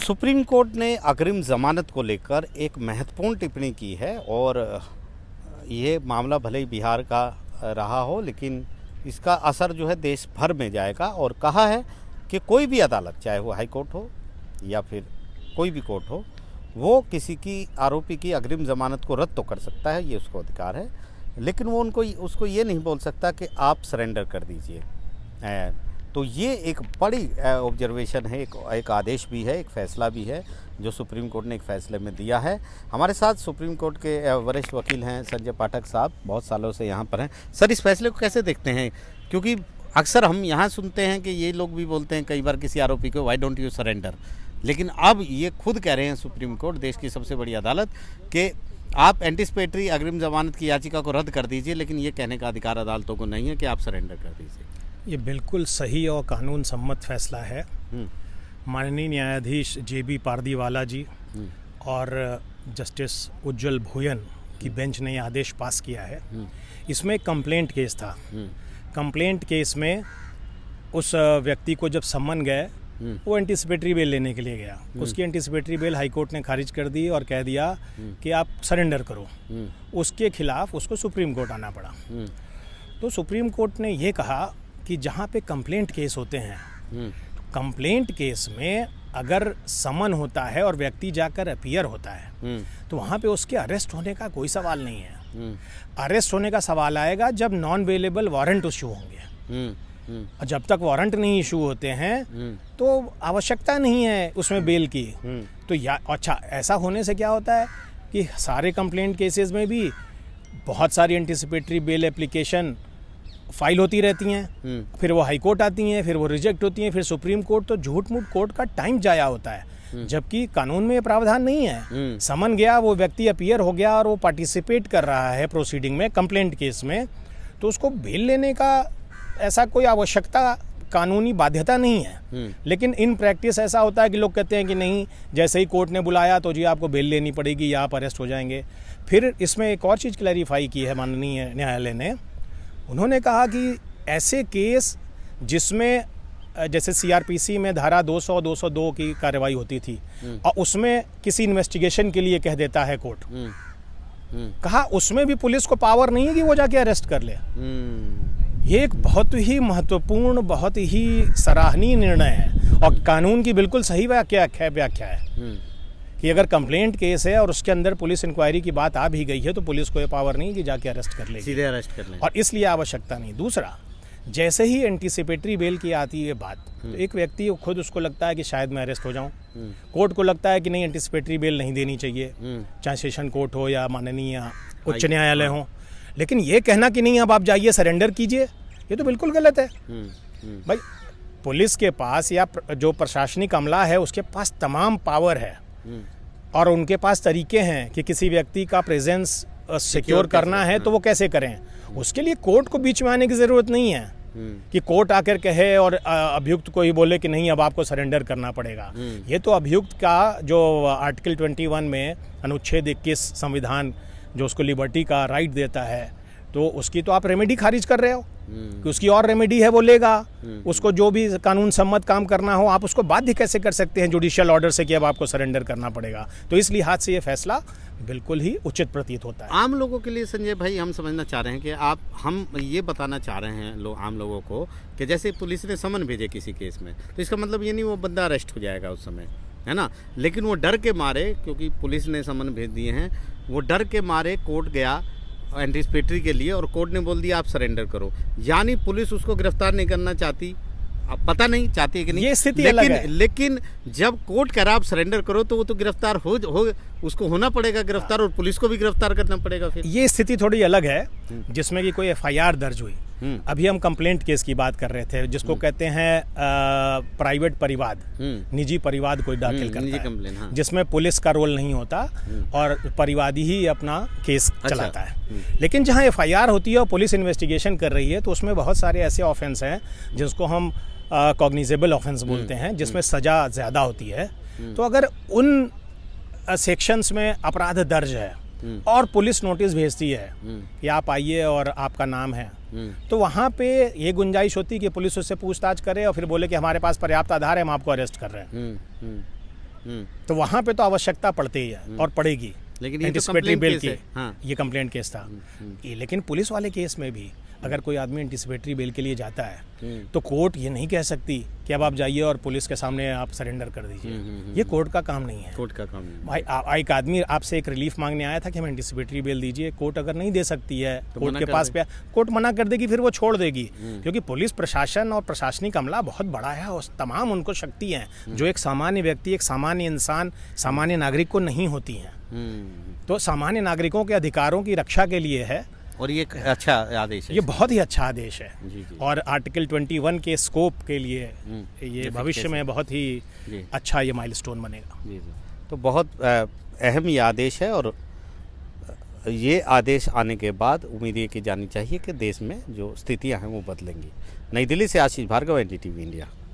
Supreme court ने अग्रिम जमानत को लेकर एक महत्वपूर्ण टिप्पणी की है और ये मामला भले ही बिहार का रहा हो, लेकिन इसका असर जो है देश भर में जाएगा। और कहा है कि कोई भी अदालत, चाहे वो हाई कोर्ट हो या फिर कोई भी कोर्ट हो, वो किसी की आरोपी की अग्रिम जमानत को रद्द तो कर सकता है, ये उसको अधिकार है, लेकिन वो उसको ये नहीं बोल सकता कि आप सरेंडर कर दीजिए। तो ये एक बड़ी ऑब्जर्वेशन है, एक आदेश भी है, एक फ़ैसला भी है जो सुप्रीम कोर्ट ने एक फ़ैसले में दिया है। हमारे साथ सुप्रीम कोर्ट के वरिष्ठ वकील हैं संजय पाठक साहब, बहुत सालों से यहाँ पर हैं। सर, इस फैसले को कैसे देखते हैं? क्योंकि अक्सर हम यहाँ सुनते हैं कि ये लोग भी बोलते हैं कई बार किसी आरोपी को, वाई डोंट यू सरेंडर, लेकिन अब ये खुद कह रहे हैं सुप्रीम कोर्ट, देश की सबसे बड़ी अदालत, कि आप एंटिसिपेटरी अग्रिम जमानत की याचिका को रद्द कर दीजिए, लेकिन ये कहने का अधिकार अदालतों को नहीं है कि आप सरेंडर कर दीजिए। ये बिल्कुल सही और कानून सम्मत फैसला है। माननीय न्यायाधीश जे.बी. पारदीवाला जी और जस्टिस उज्जवल भोयन की बेंच ने ये आदेश पास किया है। इसमें कंप्लेंट केस था। कंप्लेंट केस में उस व्यक्ति को जब सम्मन गए, वो एंटिसिपेटरी बेल लेने के लिए गया। उसकी एंटिसिपेटरी बेल हाई कोर्ट ने खारिज कर दी और कह दिया कि आप सरेंडर करो। उसके खिलाफ उसको सुप्रीम कोर्ट आना पड़ा। तो सुप्रीम कोर्ट ने ये कहा कि जहाँ पे कंप्लेंट केस होते हैं, कंप्लेंट केस में अगर समन होता है और व्यक्ति जाकर अपीयर होता है, तो वहाँ पे उसके अरेस्ट होने का कोई सवाल नहीं है। अरेस्ट होने का सवाल आएगा जब नॉन अवेलेबल वारंट इशू होंगे। और जब तक वारंट नहीं इशू होते हैं तो आवश्यकता नहीं है उसमें बेल की। तो अच्छा, ऐसा होने से क्या होता है कि सारे कंप्लेंट केसेस में भी बहुत सारी एंटिसिपेटरी बेल एप्लीकेशन फाइल होती रहती हैं, फिर वो हाई कोर्ट आती हैं, फिर वो रिजेक्ट होती हैं, फिर सुप्रीम कोर्ट। तो झूठ मूठ कोर्ट का टाइम जाया होता है, जबकि कानून में ये प्रावधान नहीं है। समन गया, वो व्यक्ति अपीयर हो गया और वो पार्टिसिपेट कर रहा है प्रोसीडिंग में, कंप्लेंट केस में, तो उसको बेल लेने का ऐसा कोई आवश्यकता, कानूनी बाध्यता नहीं है। लेकिन इन प्रैक्टिस ऐसा होता है कि लोग कहते हैं कि नहीं, जैसे ही कोर्ट ने बुलाया तो जी आपको बेल लेनी पड़ेगी या आप अरेस्ट हो जाएंगे। फिर इसमें एक और चीज़ क्लैरिफाई की है माननीय न्यायालय ने। उन्होंने कहा कि ऐसे केस जिसमें जैसे सीआरपीसी में धारा 200, 202 की कार्रवाई होती थी और उसमें किसी इन्वेस्टिगेशन के लिए कह देता है कोर्ट, कहा उसमें भी पुलिस को पावर नहीं है कि वो जाके अरेस्ट कर ले। ये एक बहुत ही महत्वपूर्ण, बहुत ही सराहनीय निर्णय है और कानून की बिल्कुल सही व्याख्या है कि अगर कंप्लेंट केस है और उसके अंदर पुलिस इंक्वायरी की बात आ भी गई है तो पुलिस को ये पावर नहीं कि जाके अरेस्ट कर लेगी, सीधे अरेस्ट कर लेगी, और इसलिए आवश्यकता नहीं। दूसरा, जैसे ही एंटिसिपेटरी बेल की आती है बात, तो एक व्यक्ति खुद उसको लगता है कि शायद मैं अरेस्ट हो जाऊं, कोर्ट को लगता है कि नहीं, एंटिसिपेटरी बेल नहीं देनी चाहिए, चाहे सेशन कोर्ट हो या माननीय उच्च न्यायालय हो। लेकिन ये कहना कि नहीं अब आप जाइए सरेंडर कीजिए, ये तो बिल्कुल गलत है। भाई, पुलिस के पास या जो प्रशासनिक अमला है उसके पास तमाम पावर है और उनके पास तरीके हैं कि किसी व्यक्ति का प्रेजेंस सिक्योर करना है तो वो कैसे करें। उसके लिए कोर्ट को बीच में आने की ज़रूरत नहीं है कि कोर्ट आकर कहे और अभियुक्त को ही बोले कि नहीं अब आपको सरेंडर करना पड़ेगा। ये तो अभियुक्त का जो आर्टिकल 21 में अनुच्छेद 21 संविधान जो उसको लिबर्टी का राइट देता है, तो उसकी तो आप रेमेडी खारिज कर रहे हो कि उसकी और रेमेडी है वो लेगा। उसको जो भी कानून सम्मत काम करना हो, आप उसको बाध्य कैसे कर सकते हैं जुडिशियल ऑर्डर से कि अब आपको सरेंडर करना पड़ेगा। तो इस लिहाज से ये फैसला बिल्कुल ही उचित प्रतीत होता है। आम लोगों के लिए संजय भाई, हम समझना चाह रहे हैं कि हम ये बताना चाह रहे हैं आम लोगों को कि जैसे पुलिस ने समन भेजे किसी केस में, तो इसका मतलब ये नहीं वो बंदा अरेस्ट हो जाएगा उस समय, है ना, लेकिन वो डर के मारे, क्योंकि पुलिस ने समन भेज दिए हैं, वो डर के मारे कोर्ट गया एंटिसिपेटरी के लिए और कोर्ट ने बोल दिया आप सरेंडर करो, यानी पुलिस उसको गिरफ्तार नहीं करना चाहती। अब पता नहीं चाहती है कि नहीं, ये स्थिति अलग है। लेकिन जब कोर्ट कह रहा आप सरेंडर करो तो वो तो गिरफ्तार हो उसको होना पड़ेगा गिरफ्तार, और पुलिस को भी गिरफ्तार करना पड़ेगा। फिर ये स्थिति थोड़ी अलग है जिसमें कि कोई एफआईआर दर्ज हुई। अभी हम कंप्लेंट केस की बात कर रहे थे, जिसको कहते हैं प्राइवेट परिवाद, निजी परिवाद कोई दाखिल करता है, हाँ, जिसमें पुलिस का रोल नहीं होता और परिवादी ही अपना केस चलाता है। लेकिन जहां एफआईआर होती है और पुलिस इन्वेस्टिगेशन कर रही है, तो उसमें बहुत सारे ऐसे ऑफेंस हैं जिसको हम कॉग्निजेबल ऑफेंस बोलते हैं, जिसमें सजा ज़्यादा होती है। तो अगर उन सेक्शंस में अपराध दर्ज है और पुलिस नोटिस भेजती है कि आप आइए और आपका नाम है, तो वहाँ पे ये गुंजाइश होती है कि पुलिस उससे पूछताछ करे और फिर बोले कि हमारे पास पर्याप्त आधार है, हम आपको अरेस्ट कर रहे हैं। तो वहाँ पे तो आवश्यकता पड़ती ही है और पड़ेगी। लेकिन ये तो एंटिसिपेटरी complaint बेल केस की है। हाँ। ये कंप्लेंट केस था। ये लेकिन पुलिस वाले केस में भी अगर कोई आदमी एंटिसिपेटरी बेल के लिए जाता है तो कोर्ट ये नहीं कह सकती कि अब आप जाइए और पुलिस के सामने आप सरेंडर कर दीजिए। ये कोर्ट का काम नहीं है। कोर्ट का काम नहीं। भाई एक आदमी आपसे एक रिलीफ मांगने आया था कि हम एंटिसिपेटरी बेल दीजिए, कोर्ट अगर नहीं दे सकती है, कोर्ट मना के कर पास दे। पे कोर्ट मना कर देगी, फिर वो छोड़ देगी। क्योंकि पुलिस प्रशासन और प्रशासनिक अमला बहुत बड़ा है और तमाम उनको शक्ति हैं जो एक सामान्य व्यक्ति, एक सामान्य इंसान, सामान्य नागरिक को नहीं होती हैं। तो सामान्य नागरिकों के अधिकारों की रक्षा के लिए है और ये एक अच्छा आदेश है। ये बहुत ही अच्छा आदेश है। जी, जी। और आर्टिकल 21 के स्कोप के लिए ये भविष्य में बहुत ही जी। अच्छा ये माइलस्टोन बनेगा। जी जी। तो बहुत अहम ये आदेश है और ये आदेश आने के बाद उम्मीद ये की जानी चाहिए कि देश में जो स्थितियां हैं वो बदलेंगी। नई दिल्ली से आशीष भार्गव, NDTV इंडिया।